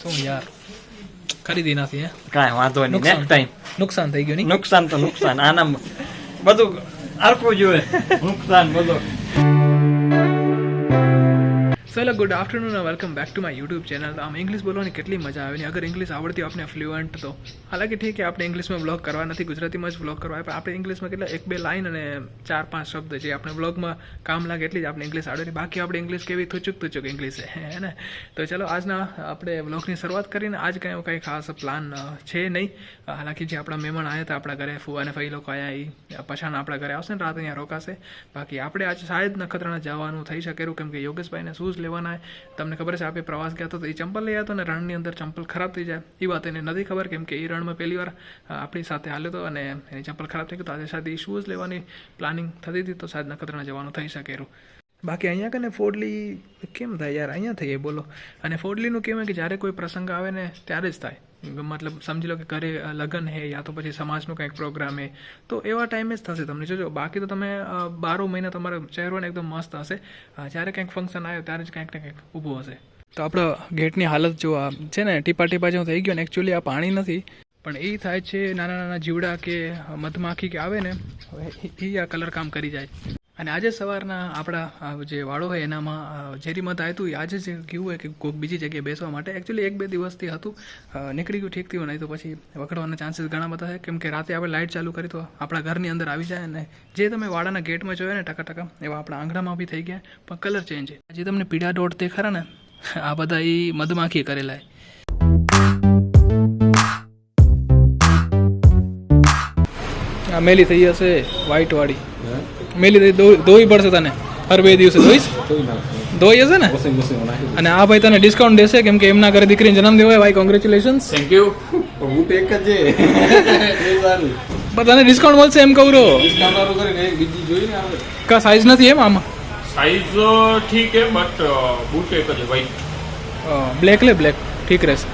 શું યાર ખરીદી નથી હે કાંઈ વાંધો નહીં, નેક્સ્ટ ટાઈમ. નુકસાન થઈ ગયું નહીં? નુકસાન તો નુકસાન, આના બધું આરખું જોઈએ. નુકસાન બધું. ચલો good afternoon welcome back to my YouTube channel. આમ ઇંગ્લિશ બોલવાની કેટલી મજા આવે ને, અગર ઇંગ્લિશ આવડતી આપને ફ્લુઅન્ટ તો હાલાકી ઠીક છે, આપણે ઇંગ્લિશમાં બ્લોગ કરવા નથી, ગુજરાતીમાં જ બ્લોગ કરવા, પણ આપણે ઇંગ્લિશમાં કેટલા 1-2 લાઈન અને 4-5 શબ્દ છે આપણે બ્લોગમાં કામ લાગે એટલી જ આપણે ઇંગ્લિશ આવડે. બાકી આપણે ઇંગ્લિશ કેવી તુચુક ઇંગ્લિશ છે હે ને. તો ચલો આજના આપણે બ્લોગની શરૂઆત કરીને. આજ કંઈ ખાસ પ્લાન છે નહીં. હાલાકી જે આપણા મહેમાન આવ્યા હતા આપણા ઘરે, ફુવા અને ફઈ લોકો આવ્યા, એ પછાણ આપણા ઘરે આવશે ને રાત અહીંયા રોકાશે. બાકી આપણે આજે શાયદ નખત્રાણા જવાનું થઈ શકેલું, કેમ કે યોગેશભાઈને શૂઝ લેવાના. તમને ખબર છે આપણે પ્રવાસ ગયા તો એ ચંપલ લઈ આવ્યા તો, અને રણની અંદર ચંપલ ખરાબ થઈ જાય એ વાત એને નથી ખબર, કેમ કે એ રણમાં પહેલી વાર આપણી સાથે હાલ્યો હતો અને એની ચંપલ ખરાબ થઈ ગઈ. તો આજે શાયદ એ શૂઝ લેવાની પ્લાનિંગ થતી હતી, તો શાયદ નખત્રાણા જવાનું થઈ શકેલું. બાકી અહીંયા કને ફોડલી કેમ થાય યાર, અહીંયા થઈએ બોલો. અને ફોડલીનું કેવું કે જ્યારે કોઈ પ્રસંગ આવે ને ત્યારે જ થાય, મતલબ સમજી લો કે ઘરે લગ્ન હે યા તો પછી સમાજનું કંઈક પ્રોગ્રામ હે, તો એવા ટાઈમે જ થશે તમને જોજો. બાકી તો તમે 12 મહિના તમારો ચહેરો ને એકદમ મસ્ત હશે, જ્યારે કંઈક ફંક્શન આવ્યો ત્યારે જ કંઈક ને કંઈક ઊભું હશે. તો આપણો ગેટની હાલત જો આ છે ને, ટીપા જેવું થઈ ગયું ને. એકચ્યુઅલી આ પાણી નથી, પણ એ થાય છે નાના જીવડા કે મધમાખી કે આવે ને, એ આ કલર કામ કરી જાય. અને આજે સવારના આપણા જે વાળો હોય એનામાં ઝેરી મધ આવ્યું હતું. આજે જ કેવું હોય કે કોઈક બીજી જગ્યાએ બેસવા માટે, એકચ્યુઅલી 1-2 દિવસથી હતું, નીકળી ગયું ઠીક થયું, નહીં તો પછી વખડવાના ચાન્સીસ ઘણા બધા છે, કેમ કે રાતે આપણે લાઇટ ચાલુ કરી તો આપણા ઘરની અંદર આવી જાય. અને જે તમે વાડાના ગેટમાં જોયા ને ટકા એવા આપણા આંગણામાં બી થઈ ગયા, પણ કલર ચેન્જ છે. જે તમને પીળા ડોટ તે ખરા ને, આ બધા એ મધમાખી કરેલા. આ મેલી થઈ હશે વ્હાઈટ વાળી, મેલી ધોવી પડશે તને હર 2 દિવસે. ધોઈ હશે ને. અને આ ભાઈ તને ડિસ્કાઉન્ટ દેશે, કેમ કે એમના ઘરે દીકરીનો જન્મદિવસ હોય. ભાઈ કોંગ્રેચ્યુલેશન્સ. Thank you. બૂટ એક જ છે. તને ડિસ્કાઉન્ટ મળશે એમ કહું. ડિસ્કાઉન્ટ વાળું કરીને એક બીજી જોઈ ને આવે. કા સાઈઝ નથી એમ આમાં? સાઈઝ ઠીક है बट बूट एक है भाई. બ્લેક લે, બ્લેક ઠીક રહેશે.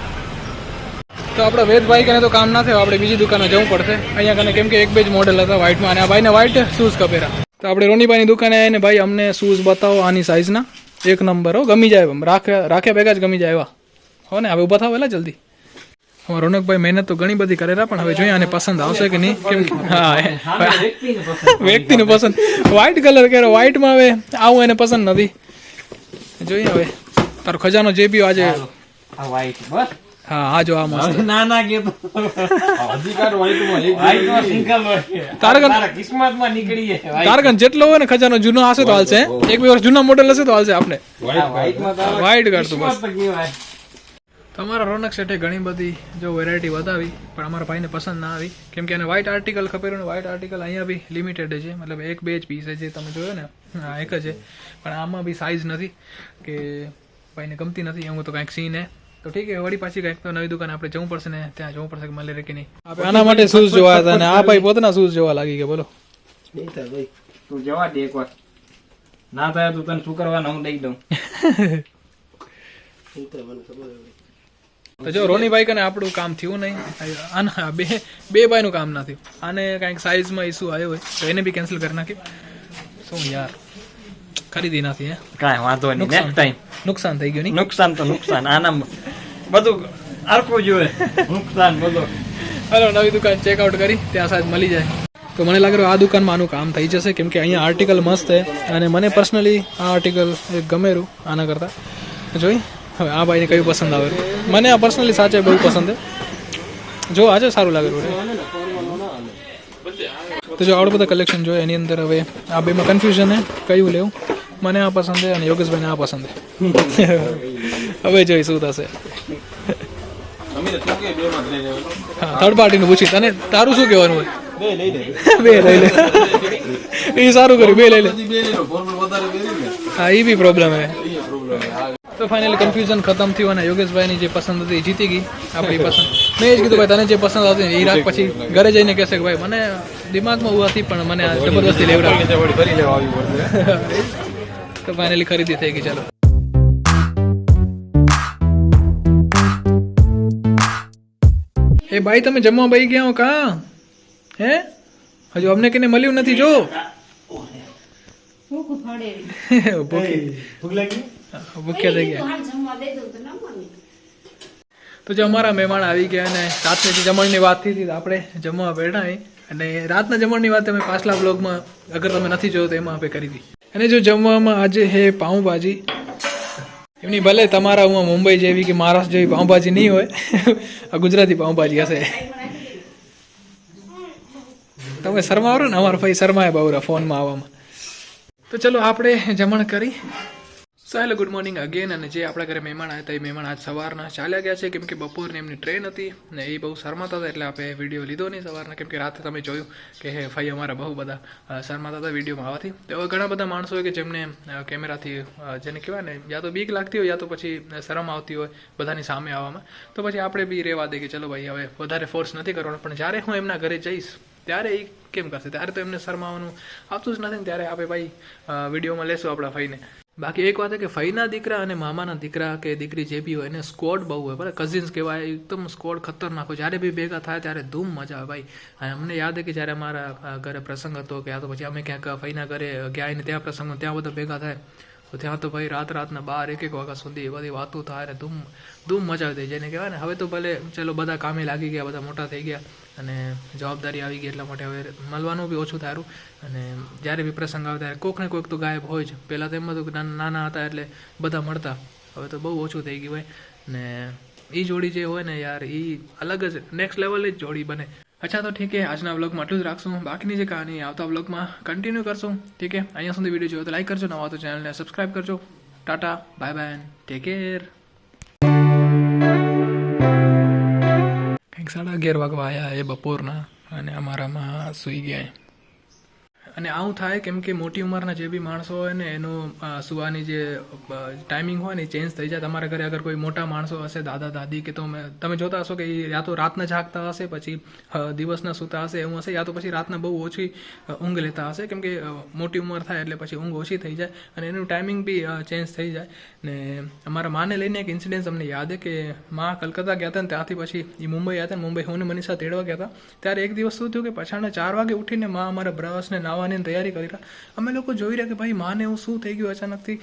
તો આપણે વેદભાઈ કને તો કામ ના થયું, આપણે બીજી દુકાને જવું પડશે અહીંયા કને, કેમ કે 1-2 જ મોડેલ હતા વ્હાઇટમાં, અને આ ભાઈને વ્હાઇટ શૂઝ કપેરા. તો આપણે રોનીભાઈની દુકાને આવીને, ભાઈ અમને શૂઝ બતાવો આની સાઇઝના, 1 નંબર હો, ગમી જાય, રાખ્યા ભેગા જ ગમી જાય એવા હો ને. હવે ઊભા થાવ એટલે જલ્દી. અમારા રોનકભાઈ મહેનત તો ઘણી બધી કરેલા, પણ હવે જોઈએ આને પસંદ આવશે કે નહીં. કેમ હા, વ્યક્તિનું પસંદ. વ્હાઇટ કલર કર્યો, વ્હાઇટમાં હવે આવું એને પસંદ નથી. જોઈએ હવે તારો ખજાનો જે બી આજે. હા આ જો આ મસ્ત. ના ના કે અધિકાર વાઈટમાં કિસ્મતમાં નીકળી જાય. તારગન જેટલો હોય ને ખજાનો જૂનો હશે તો હાલશે, 1-2 વર્ષ જૂના મોડેલ હશે તો હાલશે. આપણે વ્હાઈટ કરતું બસ. તમારા રોનક શેઠે ઘણી બધી જો વેરાયટી બતાવી, પણ અમારા ભાઈને પસંદ ના આવી, કેમ કે એને વ્હાઇટ આર્ટિકલ ખપેલું ને. વ્હાઇટ આર્ટિકલ અહીંયા બી લિમિટેડ છે, મતલબ 1-2 જ પીસ છે જે તમે જોયો ને, હા એક જ છે, પણ આમાં બી સાઇઝ નથી કે ભાઈને ગમતી નથી એવું તો કંઈક સીન હે. તો ઠીક છે, વળી પાછી કંઈક તો નવી દુકાને આપણે જવું પડશે ને, ત્યાં જવું પડશે કે મળે રે કે નહીં. આપણે આના માટે શૂઝ જોવા હતા ને આ ભાઈ પોતાના શૂઝ જોવા લાગી ગયા. બોલો તું જવા દે એકવાર, ના થાય તો તને શું કરવાનું હું દઈ દઉં. તો જો રોનીભાઈ કને આપણું કામ થયું નહીં, આના બે ભાઈનું કામ ના થયું. આને કાંઈક સાઇઝમાં ઇસ્યુ આવ્યો હોય તો એને બી કેન્સલ કરી નાખ્યું. શું યાર ખરીદી નથી હે. કાંઈ વાંધો નહીં, નેક્સ્ટ ટાઈમ. નુકસાન થઈ ગયું નહીં? નુકસાન તો નુકસાન, આના બધું આરખું જોઈએ. નુકસાન બધું. હલો, નવી દુકાન ચેકઆઉટ કરી ત્યાં સાહેબ મળી જાય. તો મને લાગે આ દુકાનમાં આનું કામ થઈ જશે, કેમ કે અહીંયા આર્ટિકલ મસ્ત છે, અને મને પર્સનલી આ આર્ટિકલ ગમેરું આના કરતાં. જોઈ હવે આ ભાઈને કયું પસંદ આવે. મને આ પર્સનલી સાચે બહુ પસંદ છે. જો આજે સારું લાગેલું. તો જો આવડું બધા કલેક્શન જોઈએ એની અંદર. હવે આ બેમાં કન્ફ્યુઝન છે કયું લેવું. મને આ પસંદ છે અને યોગેશભાઈને આ પસંદ છે. હવે જોઈ શું થશે. થર્ડ પાર્ટીનું પૂછી તને તારું શું કહેવાનું હોય? બે લઈ લે. એ સારું કર્યું, બે લઈ લે. હા એ બી પ્રોબ્લેમ હે. તો ફાઇનલી કન્ફ્યુઝન ખતમ થયું, અને યોગેશભાઈની જે પસંદ હતી એ જીતી ગઈ આપણી પસંદ. મેં જ કીધું ભાઈ તને જે પસંદ આવતી ને એ રાખ, પછી ઘરે જઈને કહેશે કે ભાઈ મને દિમાગમાં એવું હતી પણ મને આ જબરદસ્તી લેવડાવી. તો ફાઇનલી ખરીદી થઈ ગઈ. ચાલો એ ભાઈ તમે જમવા બેસી ગયા હો કા? હે હજુ અમને કેને મળ્યું નથી. જો ભૂખ્યા થઈ ગયા. તો જો અમારા મહેમાન આવી ગયા અને રાતની જે જમણની વાત થઈ હતી તો આપણે જમવા બેઠા અહીં અને રાતના જમણની વાત તમે પાછલા બ્લોગમાં અગર તમે નથી જોયો તો એમાં આપણે કરી હતી. અને જો જમવામાં આજે હે પાઉંભાજી. એમની ભલે તમારા હું મુંબઈ જેવી કે મહારાષ્ટ્ર જેવી પાઉંભાજી નહીં હોય, આ ગુજરાતી પાઉંભાજી હશે. તમે શરમાવો ને, અમારા ભાઈ શરમાય બહુ ફોનમાં આવવામાં. તો ચલો આપણે જમણ કરી. So hello, good morning again. અને જે આપણા ઘરે મહેમાન આવ્યા હતા એ મહેમાન આજ સવારના ચાલ્યા ગયા છે, કેમ કે બપોરની એમની ટ્રેન હતી ને એ બહુ શરમાતા હતા એટલે આપણે વિડીયો લીધો નહીં સવારના, કેમ કે રાતે તમે જોયું કે હે ભાઈ અમારા બહુ બધા શરમાતા હતા વિડીયોમાં આવવાથી. તો એવા ઘણા બધા માણસો હોય કે જેમને કેમેરાથી જેને કહેવાય ને યા તો બીક લાગતી હોય યા તો પછી શરમ આવતી હોય બધાની સામે આવવામાં. તો પછી આપણે બી રહેવા દે કે ચલો ભાઈ હવે વધારે ફોર્સ નથી કરવાનો. પણ જ્યારે હું એમના ઘરે જઈશ ત્યારે એ કેમ કરશે, ત્યારે તો એમને શરમાવાનું આવતું જ નથી ને ત્યારે આપણે ભાઈ વિડીયોમાં લેશું આપણા ભાઈને. બાકી એક વાત છે કે ફઈના દીકરા અને મામાના દીકરા કે દીકરી જે બી હોય એને સ્કોડ બહુ હોય, બરાબર કઝિન્સ કહેવાય, એકદમ સ્કોડ ખતરનાક હોય. જ્યારે બી ભેગા થાય ત્યારે ધૂમ મજા આવે ભાઈ. અને અમને યાદ છે કે જ્યારે અમારા ઘરે પ્રસંગ હતો કે યા તો પછી અમે ક્યાંક ફઈના ઘરે ગયા ને ત્યાં પ્રસંગ ત્યાં બધા ભેગા થાય તો ત્યાં તો ભાઈ રાતના 12-1 વાગ્યા સુધી એ બધી વાતો થાય ને ધૂમ મજા આવતી. જેને કહેવાય ને હવે તો ભલે ચલો બધા કામે લાગી ગયા, બધા મોટા થઈ ગયા અને જવાબદારી આવી ગઈ એટલા માટે હવે મળવાનું બી ઓછું થારું. અને જ્યારે બી પ્રસંગ આવે ત્યારે કોઈક ને કોઈક તો ગાયબ હોય જ. પહેલાં તો એમ હતું કે નાના હતા એટલે બધા મળતા, હવે તો બહુ ઓછું થઈ ગયું હોય. ને એ જોડી જે હોય ને યાર એ અલગ જ નેક્સ્ટ લેવલ જ જોડી બને. અચ્છા તો ઠીક છે, આજના વ્લોગમાં આટલું જ રાખશું. બાકીની જે કહાની આવતા વ્લોગમાં કન્ટિન્યુ કરશું. ઠીક છે, અહીંયા સુધી વિડીયો જોયો તો લાઈક કરજો, નવા તો ચેનલને સબસ્ક્રાઈબ કરજો. Tata, bye bye, take care. કંઈક 11:30 વાગવા આવ્યા એ બપોરના અને અમારામાં સૂઈ ગયા. અને આવું થાય કેમ કે મોટી ઉંમરના જે બી માણસો હોય ને એનું સુવાની જે ટાઈમિંગ હોય ને એ ચેન્જ થઈ જાય. તમારા ઘરે અગર કોઈ મોટા માણસો હશે, દાદા દાદી કે તો તમે જોતા હશો કે એ યા તો રાતના જાગતા હશે, પછી દિવસના સૂતા હશે એવું હશે, યા તો પછી રાતના બહુ ઓછી ઊંઘ લેતા હશે, કેમ કે મોટી ઉંમર થાય એટલે પછી ઊંઘ ઓછી થઈ જાય અને એનું ટાઈમિંગ બી ચેન્જ થઈ જાય. ને અમારા માને લઈને એક ઇન્સિડન્સ અમને યાદ છે કે માં કલકત્તા ગયા હતા ને ત્યાંથી પછી એ મુંબઈ આવ્યા હતા ને મુંબઈ હું ને મનીષા તેડવા ગયા હતા. ત્યારે એક દિવસ શું થયું કે પછાડના 4 વાગે ઉઠીને માં અમારા બ્રશ ને નાવાની તૈયારી કરી રહ્યા. અમે લોકો જોઈ રહ્યા કે ભાઈ માને એવું શું થઈ ગયું અચાનકથી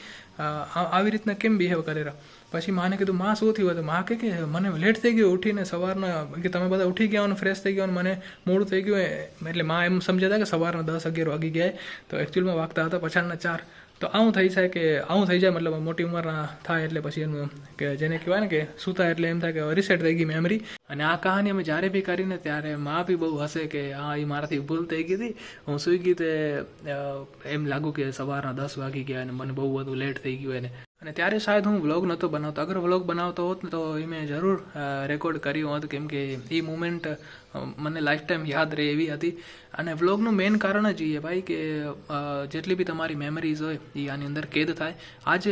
આવી રીતના કેમ બિહેવ કરી રહ્યા. પછી માને કીધું માં શું થયું હતું. માં કે મને લેટ થઈ ગયું ઉઠીને સવારના, કે તમે બધા ઉઠી ગયા અને ફ્રેશ થઈ ગયા મને મોડું થઈ ગયું. એટલે માં એમ સમજ્યા હતા કે સવારના 10-11 વાગી ગયા, તો એકચ્યુઅલમાં વાગતા હતા પછાડના 4. તો આવું થઈ જાય કે આવું થઈ જાય મતલબ મોટી ઉંમરના થાય એટલે પછી એનું કે જેને કહેવાય ને કે સૂતા એટલે એમ થાય કે રિસેટ થઈ ગઈ મેમરી. અને આ કહાની અમે જ્યારે બી કરીને ત્યારે માં બી બહુ હસે કે હા એ મારાથી ભૂલ થઈ ગઈ હતી, હું સૂઈ ગઈ તે એમ લાગુ કે સવારના 10 વાગી ગયા અને મને બહુ બધું લેટ થઈ ગયું એને. અને ત્યારે શાયદ હું વ્લોગ નહોતો બનાવતો. અગર વ્લોગ બનાવતો હોત ને તો એ મેં જરૂર રેકોર્ડ કર્યું હોત, કેમ કે એ મુમેન્ટ મને લાઈફ ટાઈમ યાદ રહે એવી હતી. અને વ્લોગનું મેઇન કારણ જ એ ભાઈ કે જેટલી બી તમારી મેમરીઝ હોય એ આની અંદર કેદ થાય. આજે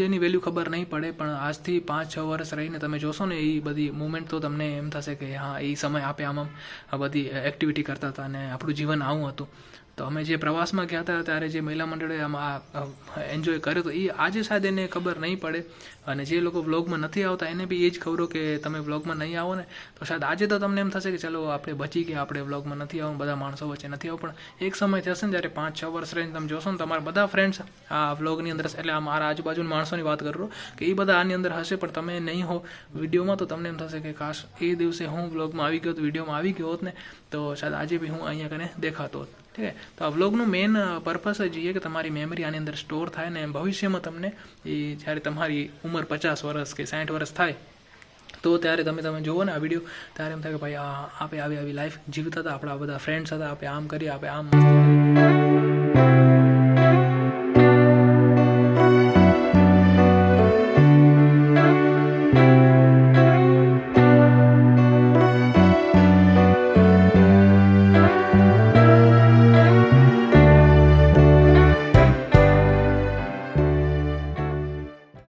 એની વેલ્યુ ખબર નહીં પડે, પણ આજથી 5-6 વર્ષ રહીને તમે જોશો ને એ બધી મુમેન્ટ તો તમને એમ થશે કે હા એ સમય આપે આમ આ બધી એક્ટિવિટી કરતા હતા અને આપણું જીવન આવું હતું. તો અમે જે પ્રવાસમાં ગયા હતા ત્યારે જે મહિલા મંડળે આમાં એન્જોય કર્યો તો એ આજે શાયદ એને ખબર નહીં પડે. અને જે લોકો વ્લોગમાં નથી આવતા એને બી એ જ ખબર કે તમે વ્લોગમાં નહીં આવો ને તો શાયદ આજે તો તમને એમ થશે કે ચલો આપણે બચી ગયા, આપણે વ્લોગમાં નથી આવું, બધા માણસો વચ્ચે નથી આવું. પણ એક સમય થશે ને જ્યારે 5-6 વર્ષ રહીને તમે જોશો ને તમારા બધા ફ્રેન્ડ્સ આ વ્લોગની અંદર, એટલે આ મારા આજુબાજુના માણસોની વાત કરું કે એ બધા આની અંદર હશે પણ તમે નહીં હો વિડીયોમાં, તો તમને એમ થશે કે કાશ એ દિવસે હું વ્લોગમાં આવી ગયો, વિડીયોમાં આવી ગયો હોત ને તો શાયદ આજે બી હું અહીંયા કને દેખાતો હોત. ઠીક છે, તો આ વ્લોગનું મેઇન પર્પસ જ એ કે તમારી મેમરી આની અંદર સ્ટોર થાય ને ભવિષ્યમાં તમને એ જ્યારે તમારી ઉંમર 50 વર્ષ કે 60 વર્ષ થાય તો ત્યારે તમે જુઓ ને આ વિડીયો ત્યારે એમ થાય કે ભાઈ આપણે આવી લાઈફ જીવતા હતા, આપણા બધા ફ્રેન્ડ્સ હતા, આપણે આમ કરીએ, આપણે આમ મસ્તી કરીએ.